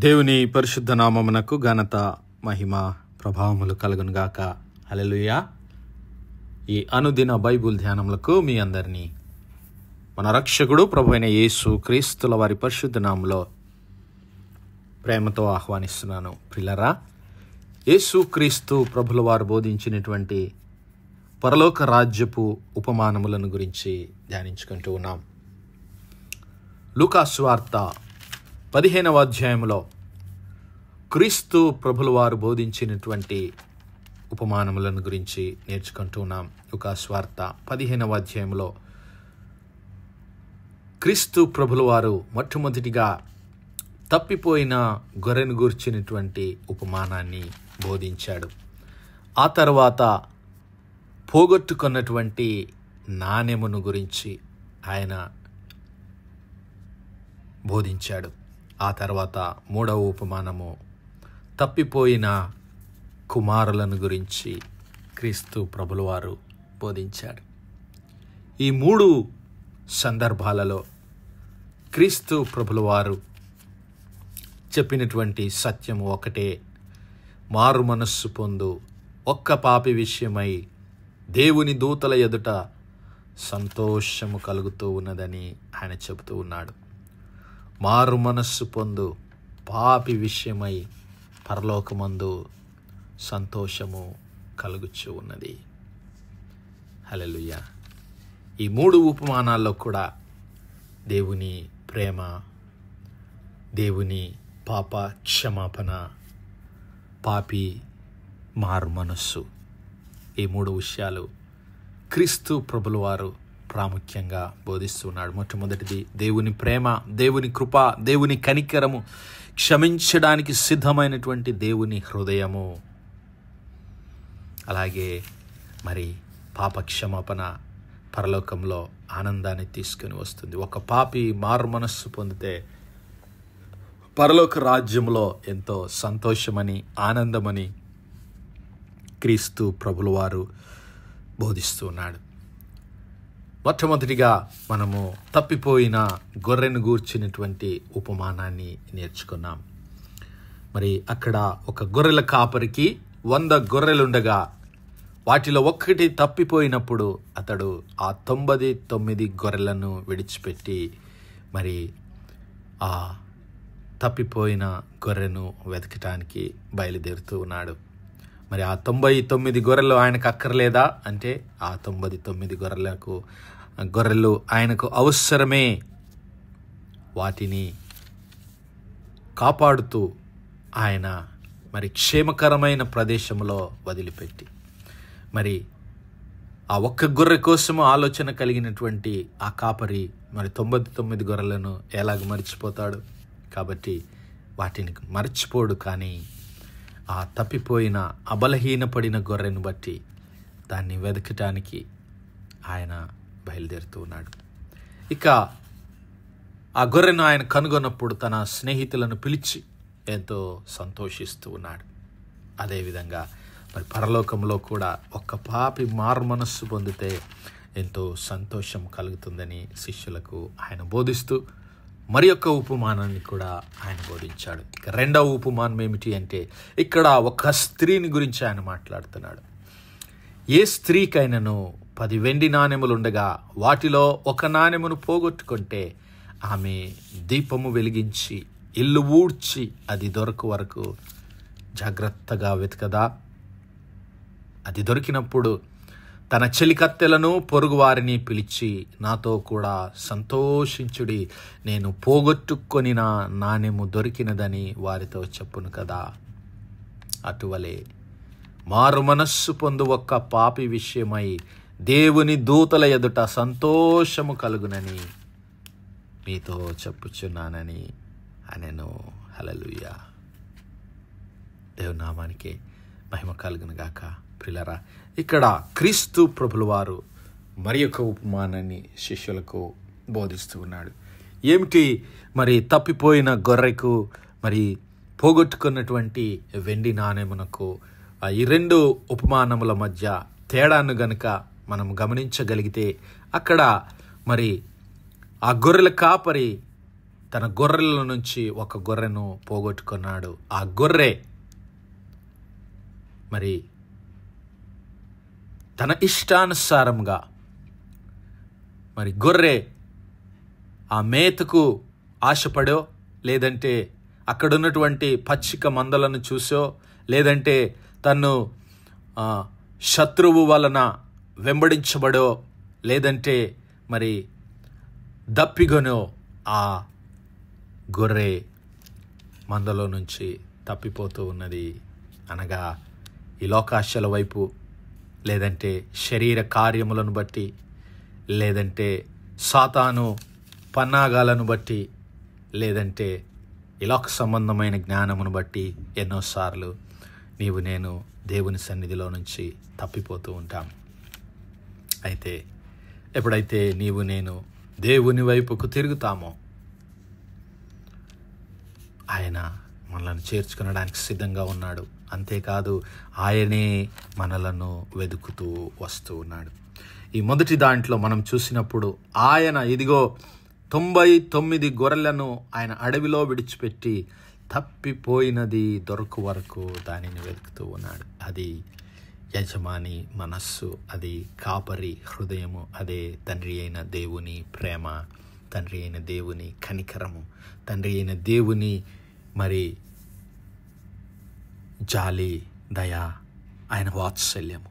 దేవుని పరిశుద్ధ నామమునకు ఘనత మహిమ ప్రభావములు కలుగునుగాక. హల్లెలూయా. ఈ అనుదిన బైబుల్ ధ్యానములకు మీ అందరినీ మన రక్షకుడు ప్రభువైన యేసు క్రీస్తుల వారి పరిశుద్ధ నామములో ప్రేమతో ఆహ్వానిస్తున్నాను. ప్రియులారా, యేసు క్రీస్తు ప్రభుల వారు బోధించినటువంటి పరలోక రాజ్యపు ఉపమానములను గురించి ధ్యానించుకుంటూ ఉన్నాం. లూకా సువార్త 15వ అధ్యాయంలో క్రీస్తు ప్రభుల వారు బోధించినటువంటి ఉపమానములను గురించి నేర్చుకుంటూ ఉన్నాం. లూకా సువార్త 15వ అధ్యాయంలో క్రీస్తు ప్రభుల వారు మొట్టమొదటిగా తప్పిపోయిన గొర్రెను గూర్చినటువంటి ఉపమానాన్ని బోధించాడు. ఆ తర్వాత పోగొట్టుకున్నటువంటి నాణెమును గురించి ఆయన బోధించాడు. ఆ తర్వాత మూడవ ఉపమానము తప్పిపోయిన కుమారులను గురించి క్రీస్తు ప్రభుల వారు బోధించాడు. ఈ మూడు సందర్భాలలో క్రీస్తు ప్రభుల వారు చెప్పినటువంటి సత్యము ఒకటే: మారు మనస్సు పొందు, ఒక్క పాపి విషయమై దేవుని దూతల ఎదుట సంతోషము కలుగుతూ ఉన్నదని ఆయన చెబుతూ ఉన్నాడు. మారు మనస్సు పొందు, పాపి విషయమై పరలోకమందు సంతోషము కలుగుచూ ఉన్నది. హల్లెలూయా. ఈ మూడు ఉపమానాల్లో కూడా దేవుని ప్రేమ, దేవుని పాప క్షమాపణ, పాపి మారు మనస్సు, ఈ మూడు విషయాలు క్రీస్తు ప్రభుల వారు ప్రాముఖ్యంగా బోధిస్తున్నాడు. మొట్టమొదటిది దేవుని ప్రేమ, దేవుని కృప, దేవుని కనికరము, క్షమించడానికి సిద్ధమైనటువంటి దేవుని హృదయము. అలాగే మరి పాప క్షమాపణ పరలోకంలో ఆనందాన్ని తీసుకుని వస్తుంది. ఒక పాపి మారు మనస్సు పొందితే పరలోక రాజ్యంలో ఎంతో సంతోషమని, ఆనందమని క్రీస్తు ప్రభుల వారు బోధిస్తున్నాడు. మొట్టమొదటిగా మనము తప్పిపోయిన గొర్రెను గూర్చినటువంటి ఉపమానాన్ని నేర్చుకున్నాం. మరి అక్కడ ఒక గొర్రెల కాపరికి 100 గొర్రెలుండగా వాటిలో ఒక్కటి తప్పిపోయినప్పుడు అతడు ఆ 99 గొర్రెలను విడిచిపెట్టి మరి ఆ తప్పిపోయిన గొర్రెను వెతకటానికి బయలుదేరుతూ ఉన్నాడు. మరి ఆ 99 గొర్రెలు ఆయనకు అక్కర్లేదా అంటే ఆ 99 గొర్రెలు ఆయనకు అవసరమే. వాటిని కాపాడుతూ ఆయన మరి క్షేమకరమైన ప్రదేశంలో వదిలిపెట్టి మరి ఆ ఒక్క గొర్రె కోసము ఆలోచన కలిగినటువంటి ఆ కాపరి మరి 99 గొర్రెలను ఎలాగ మర్చిపోతాడు? కాబట్టి వాటిని మర్చిపోడు. కానీ ఆ తప్పిపోయిన అబలహీనపడిన గొర్రెను బట్టి దాన్ని వెతకటానికి ఆయన బయలుదేరుతూ ఉన్నాడు. ఇక ఆ గొర్రెను ఆయన కనుగొన్నప్పుడు తన స్నేహితులను పిలిచి ఎంతో సంతోషిస్తూ ఉన్నాడు. అదేవిధంగా మరి పరలోకంలో కూడా ఒక్క పాపి మారు మనస్సు పొందితే ఎంతో సంతోషం కలుగుతుందని శిష్యులకు ఆయన బోధిస్తూ మరి యొక్క ఉపమానాన్ని కూడా ఆయన బోధించాడు. ఇక రెండవ ఉపమానం ఏమిటి అంటే ఇక్కడ ఒక స్త్రీని గురించి ఆయన మాట్లాడుతున్నాడు. ఏ స్త్రీకైనను 10 వెండి నాణెములుండగా వాటిలో ఒక నాణెమును పోగొట్టుకుంటే ఆమె దీపము వెలిగించి ఇల్లు ఊడ్చి అది దొరకు వరకు జాగ్రత్తగా వెతకదా? అది దొరికినప్పుడు తన చెలికత్తెలను పొరుగు వారిని పిలిచి నాతో కూడా సంతోషించుడి, నేను పోగొట్టుకొనిన నాణెము దొరికినదని వారితో చెప్పును కదా. అటువలే మారు మనస్సు పొందు ఒక్క పాపి విషయమై దేవుని దూతల ఎదుట సంతోషము కలుగునని మీతో చెప్పుచున్నానని అనెను. హల్లెలూయా. దేవుని నామానికి మహిమ కలుగును గాక. ప్రియులారా, ఇక్కడ క్రీస్తు ప్రభుల వారు మరి యొక్క ఉపమానాన్ని శిష్యులకు బోధిస్తూ ఉన్నాడు. ఏమిటి మరి తప్పిపోయిన గొర్రెకు మరి పోగొట్టుకున్నటువంటి వెండి నాణెమునకు ఈ రెండు ఉపమానముల మధ్య తేడాను గనుక మనం గమనించగలిగితే అక్కడ మరి ఆ గొర్రెల కాపరి తన గొర్రెల నుంచి ఒక గొర్రెను పోగొట్టుకున్నాడు. ఆ గొర్రె మరి తన ఇష్టానుసారంగా మరి గొర్రె ఆ మేతకు ఆశపడో, లేదంటే అక్కడున్నటువంటి పచ్చిక మందలను చూసో, లేదంటే తను శత్రువు వలన వెంబడించబడో, లేదంటే మరి దప్పిగొనో ఆ గొర్రె మందలో నుంచి తప్పిపోతూ ఉన్నది. అనగా ఈ లోకాశల వైపు, లేదంటే శరీర కార్యములను బట్టి, లేదంటే సాతాను పన్నాగాలను బట్టి, లేదంటే ఈ లోక సంబంధమైన జ్ఞానమును బట్టి ఎన్నోసార్లు నీవు నేను దేవుని సన్నిధిలో నుంచి తప్పిపోతూ ఉంటాం. అయితే ఎప్పుడైతే నీవు నేను దేవుని వైపుకు తిరుగుతామో ఆయన మనలను చేర్చుకొనడానికి సిద్ధంగా ఉన్నాడు. అంతేకాదు ఆయనే మనలను వెతుకుతూ వస్తూ ఉన్నాడు. ఈ మొదటి దాంట్లో మనం చూసినప్పుడు ఆయన ఇదిగో 99 గొర్రెలను ఆయన అడవిలో విడిచిపెట్టి తప్పిపోయినది దొరకు వరకు దానిని వెతుకుతూ ఉన్నాడు. అది యజమాని మనస్సు, అది కాపరి హృదయము, అదే తండ్రి అయిన దేవుని ప్రేమ, తండ్రి అయిన దేవుని కనికరము, తండ్రి అయిన దేవుని మరి జాలి, దయ, ఆయన వాత్సల్యము.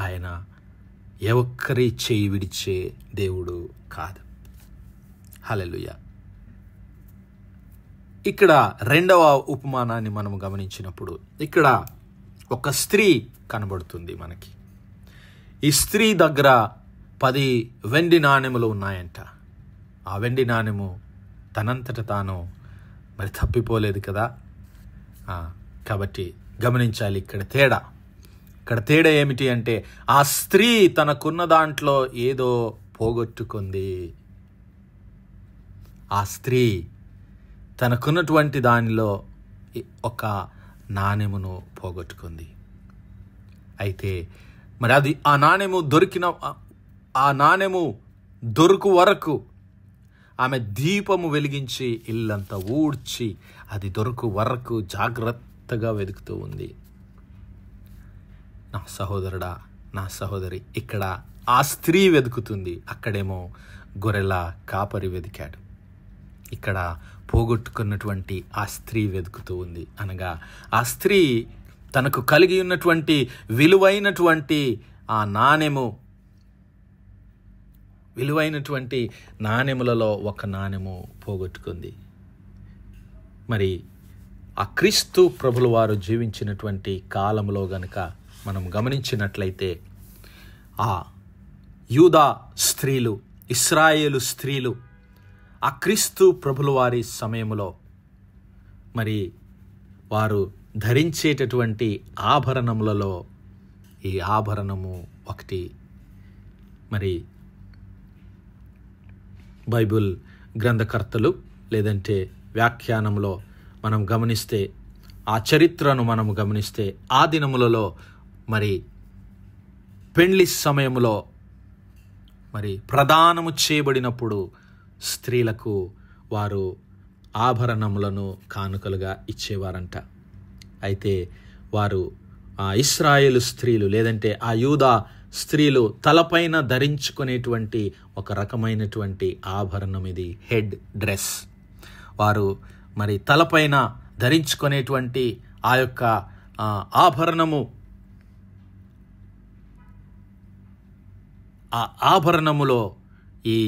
ఆయన ఏ ఒక్కరి చేయి విడిచే దేవుడు కాదు. హల్లెలూయా. ఇక్కడ రెండవ ఉపమానాన్ని మనం గమనించినప్పుడు ఇక్కడ ఒక స్త్రీ కనబడుతుంది మనకి. ఈ స్త్రీ దగ్గర 10 వెండి నాణెములు ఉన్నాయంట. ఆ వెండి నాణెము తనంతట తాను మరి తప్పిపోలేదు కదా. కాబట్టి గమనించాలి ఇక్కడ తేడా ఏమిటి అంటే, ఆ స్త్రీ తనకున్న దాంట్లో ఏదో పోగొట్టుకుంది. ఆ స్త్రీ తనకున్నటువంటి దానిలో ఒక నాణెమును పోగొట్టుకుంది. అయితే మరి అది ఆ నాణెము దొరుకు వరకు ఆమె దీపము వెలిగించి ఇల్లంతా ఊడ్చి అది దొరుకు వరకు జాగ్రత్తగా వెతుకుతూ ఉంది. నా సహోదరుడా, నా సహోదరి, ఇక్కడ ఆ స్త్రీ వెతుకుతుంది, అక్కడేమో గొర్రెల కాపరి వెతికాడు. ఇక్కడ పోగొట్టుకున్నటువంటి ఆ స్త్రీ వెతుకుతూ ఉంది. అనగా ఆ స్త్రీ తనకు కలిగి ఉన్నటువంటి విలువైనటువంటి ఆ విలువైనటువంటి నాణెములలో ఒక నాణెము పోగొట్టుకుంది. మరి ఆ క్రీస్తు ప్రభుల వారు జీవించినటువంటి కాలంలో గనుక మనం గమనించినట్లయితే ఆ యూదా స్త్రీలు, ఇశ్రాయేలు స్త్రీలు ఆ క్రీస్తు ప్రభుల వారి సమయంలో మరి వారు ధరించేటటువంటి ఆభరణములలో ఈ ఆభరణము ఒకటి. మరి బైబిల్ గ్రంథకర్తలు లేదంటే వ్యాఖ్యానంలో మనం గమనిస్తే, ఆ చరిత్రను మనము గమనిస్తే, ఆ దినములలో మరి పెండ్లి సమయంలో మరి ప్రదానము చేయబడినప్పుడు స్త్రీలకు వారు ఆభరణములను కానుకలుగా ఇచ్చేవారంట. అయితే వారు ఆ ఇశ్రాయేలు స్త్రీలు లేదంటే ఆ యూదా స్త్రీలు తలపైన ధరించుకునేటువంటి ఒక రకమైనటువంటి ఆభరణం ఇది, హెడ్ డ్రెస్. వారు మరి తలపైన ధరించుకునేటువంటి ఆ యొక్క ఆభరణము, ఆ ఆభరణములో ఈ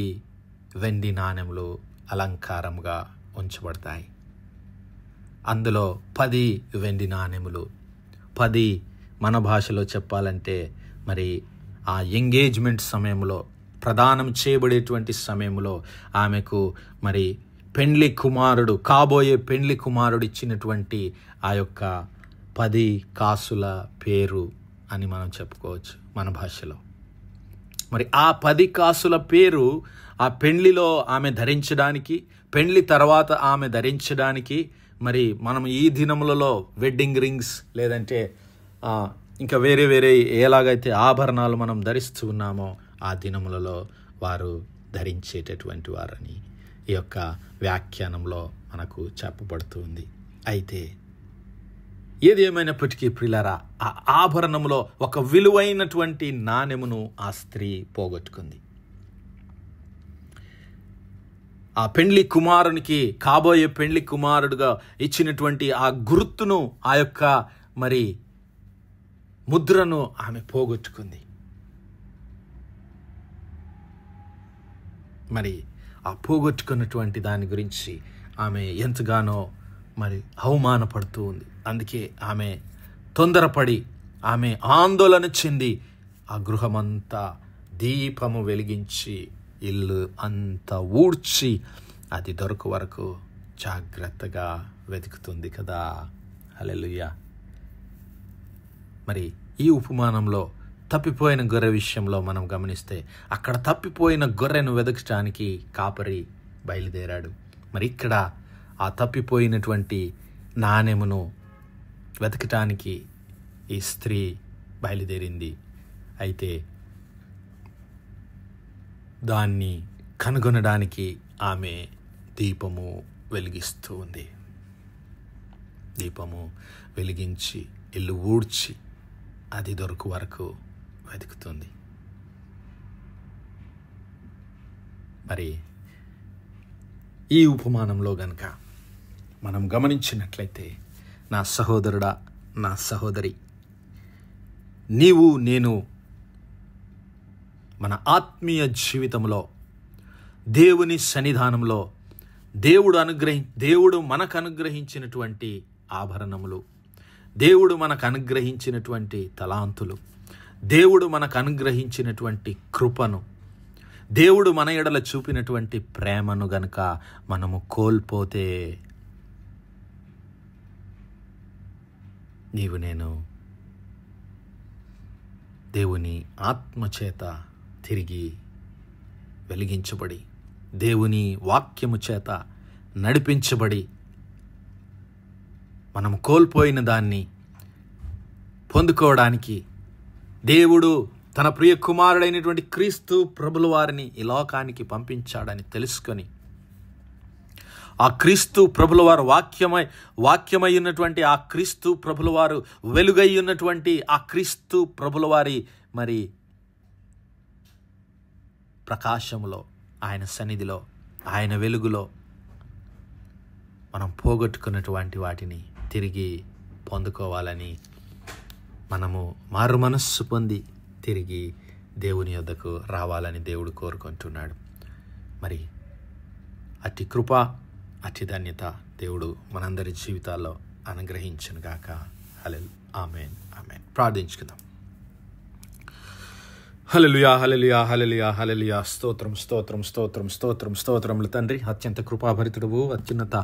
వెండి నాణెములు అలంకారముగా ఉంచబడతాయి. అందులో 10 వెండి నాణెములు, 10 మన భాషలో చెప్పాలంటే మరి ఆ ఎంగేజ్మెంట్ సమయంలో, ప్రదానం చేయబడేటువంటి సమయంలో ఆమెకు మరి కాబోయే పెండ్లి కుమారుడు ఇచ్చినటువంటి ఆ యొక్క 10 కాసుల పేరు అని మనం చెప్పుకోవచ్చు మన భాషలో. మరి ఆ 10 కాసుల పేరు ఆ పెండ్లిలో ఆమె ధరించడానికి, పెండ్లి తర్వాత ఆమె ధరించడానికి, మరి మనం ఈ దినములలో వెడ్డింగ్ రింగ్స్ లేదంటే ఇంకా వేరే ఎలాగైతే ఆభరణాలు మనం ధరిస్తూ ఉన్నామో ఆ దినములలో వారు ధరించేటటువంటి వారని ఈ యొక్క వ్యాఖ్యానంలో మనకు చెప్పబడుతుంది. అయితే ఏది ఏమైనప్పటికీ ప్రియులారా, ఆ ఆభరణంలో ఒక విలువైనటువంటి నాణెమును ఆ స్త్రీ పోగొట్టుకుంది. ఆ పెండ్లి కుమారునికి, కాబోయే పెండ్లి కుమారుడుగా ఇచ్చినటువంటి ఆ గుర్తును, ఆ యొక్క మరి ముద్రను ఆమె పోగొట్టుకుంది. మరి ఆ పోగొట్టుకున్నటువంటి దాని గురించి ఆమె ఎంతగానో మరి అవమానపడుతూ ఉంది. అందుకే ఆమె తొందరపడి, ఆమె ఆందోళన చెంది ఆ గృహమంతా దీపము వెలిగించి, ఇల్లు అంతా ఊడ్చి అది దొరకు వరకు జాగ్రత్తగా వెతుకుతుంది కదా. హల్లెలూయా. మరి ఈ ఉపమానంలో తప్పిపోయిన గొర్రె విషయంలో మనం గమనిస్తే, అక్కడ తప్పిపోయిన గొర్రెను వెతకటానికి కాపరి బయలుదేరాడు. మరి ఇక్కడ ఆ తప్పిపోయినటువంటి నాణెమును వెతకటానికి ఈ స్త్రీ బయలుదేరింది. అయితే దాన్ని కనుగొనడానికి ఆమె దీపము వెలిగిస్తూ ఉంది. దీపము వెలిగించి, ఇల్లు ఊడ్చి అది దొరకు వరకు వెతుకుతుంది. మరి ఈ ఉపమానంలో గనుక మనం గమనించినట్లయితే, నా సహోదరుడా, నా సహోదరి, నీవు నేను మన ఆత్మీయ జీవితంలో దేవుని సన్నిధానంలో దేవుడు మనకు అనుగ్రహించినటువంటి ఆభరణములు, దేవుడు మనకు అనుగ్రహించినటువంటి తలాంతులు, దేవుడు మనకు అనుగ్రహించినటువంటి కృపను, దేవుడు మన ఎడల చూపినటువంటి ప్రేమను గనుక మనము కోల్పోతే, నీవు నేను దేవుని ఆత్మచేత తిరిగి వెలిగించబడి, దేవుని వాక్యము చేత నడిపించబడి, మనం కోల్పోయిన దాన్ని పొందుకోవడానికి దేవుడు తన ప్రియ కుమారుడైనటువంటి క్రీస్తు ప్రభుల వారిని ఈ లోకానికి పంపించాడని తెలుసుకొని, ఆ క్రీస్తు ప్రభుల వారు వాక్యమై ఉన్నటువంటి ఆ క్రీస్తు ప్రభుల వారు వెలుగై ఉన్నటువంటి ఆ క్రీస్తు ప్రభుల వారి మరి ప్రకాశములో, ఆయన సన్నిధిలో, ఆయన వెలుగులో మనం పోగొట్టుకున్నటువంటి వాటిని తిరిగి పొందుకోవాలని మనము మారు మనస్సు పొంది తిరిగి దేవుని యొద్దకు రావాలని దేవుడు కోరుకుంటున్నాడు. మరి అట్టి కృప, అట్టి ధన్యత దేవుడు మనందరి జీవితాల్లో అనుగ్రహించునుగాక. ఆమేన్, ఆమేన్. ప్రార్థించుకుందాం. హల్లెలూయా, హల్లెలూయా, హల్లెలూయా, హల్లెలూయా. స్తోత్రం, స్తోత్రం, స్తోత్రం, స్తోత్రం, స్తోత్రములు తండ్రి. అత్యంత కృపాభరితుడువు, అత్యున్నత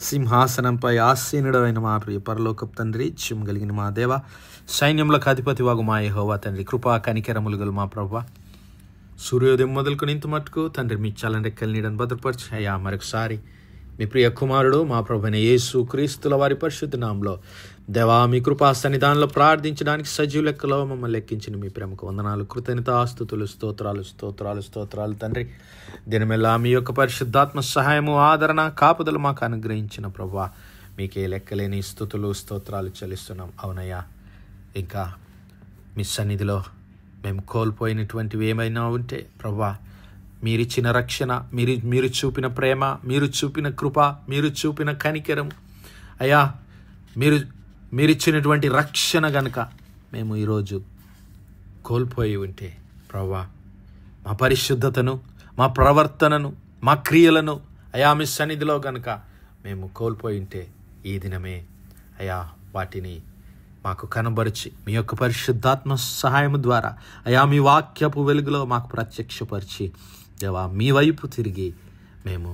సింహాసనంపై ఆసీనుడైన మా ప్రియ పరలోకపు తండ్రి, జీవం కలిగిన మా దేవ, సైన్యములకు అధిపతి వాగు మా యెహోవా తండ్రి, కృపా కనికరములు గల మా ప్రభువా, సూర్యోదయం మొదలుకొని ఇంత మట్టుకు తండ్రి మీ చల్లని రెక్కల నీడను భద్రపరిచి, అయ్యా మరొకసారి మీ ప్రియ కుమారుడు మా ప్రభువైన యేసు క్రీస్తుల వారి పరిశుద్ధ నామములో దేవా మీ కృపా సన్నిధానంలో ప్రార్థించడానికి సజీవ లెక్కలో మమ్మల్ని లెక్కించిన మీ ప్రేమకు వందనాలు, కృతజ్ఞతాస్తుతులు, స్తోత్రాలు, స్తోత్రాలు, స్తోత్రాలు తండ్రి. దినమెల్లా మీ యొక్క పరిశుద్ధాత్మ సహాయము, ఆదరణ, కాపుదలు మాకు అనుగ్రహించిన ప్రభువా, మీకే లెక్కలేని స్తుతులు, స్తోత్రాలు చెల్లిస్తున్నాం. అవునయ్యా, ఇంకా మీ సన్నిధిలో మేము కోల్పోయినటువంటివి ఏమైనా ఉంటే ప్రభువా, మీరిచ్చిన రక్షణ, మీరు చూపిన ప్రేమ, మీరు చూపిన కృప, మీరు చూపిన కనికరం, అయ్యా మీరిచ్చినటువంటి రక్షణ గనుక మేము ఈరోజు కోల్పోయి ఉంటే ప్రభువా, మా పరిశుద్ధతను, మా ప్రవర్తనను, మా క్రియలను అయా మీ సన్నిధిలో గనుక మేము కోల్పోయి ఉంటే ఈ దినమే అయా వాటిని మాకు కనబరిచి మీ యొక్క పరిశుద్ధాత్మ సహాయం ద్వారా అయా మీ వాక్యపు వెలుగులో మాకు ప్రత్యక్షపరిచి దేవా మీ వైపు మేము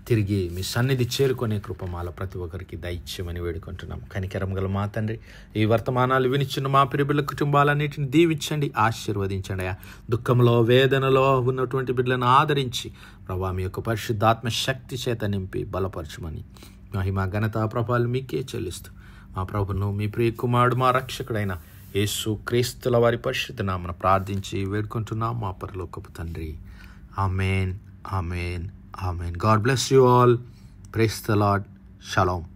తిరిగి మీ సన్నిధి చేరుకునే కృప మాలో ప్రతి ఒక్కరికి దైత్యమని వేడుకుంటున్నాం. కనికరం గల మా తండ్రి, ఈ వర్తమానాలు వినిచున్న మా ప్రియ కుటుంబాలన్నిటిని దీవించండి, ఆశీర్వదించండి. అయ్యా దుఃఖంలో, వేదనలో ఉన్నటువంటి బిడ్డలను ఆదరించి ప్రభా మీ యొక్క పరిశుద్ధాత్మ శక్తి చేత నింపి బలపరచమని మహిమ, ఘనత, ప్రభావాలు మీకే చెల్లిస్తూ మా ప్రభును మీ ప్రియ కుమారుడు మా రక్షకుడైన యేసు క్రీస్తుల వారి పరిశుద్ధ నామమున ప్రార్థించి వేడుకుంటున్నాం మా పరలోకపు తండ్రి. Amen, amen, amen. God bless you all. Praise the lord. Shalom.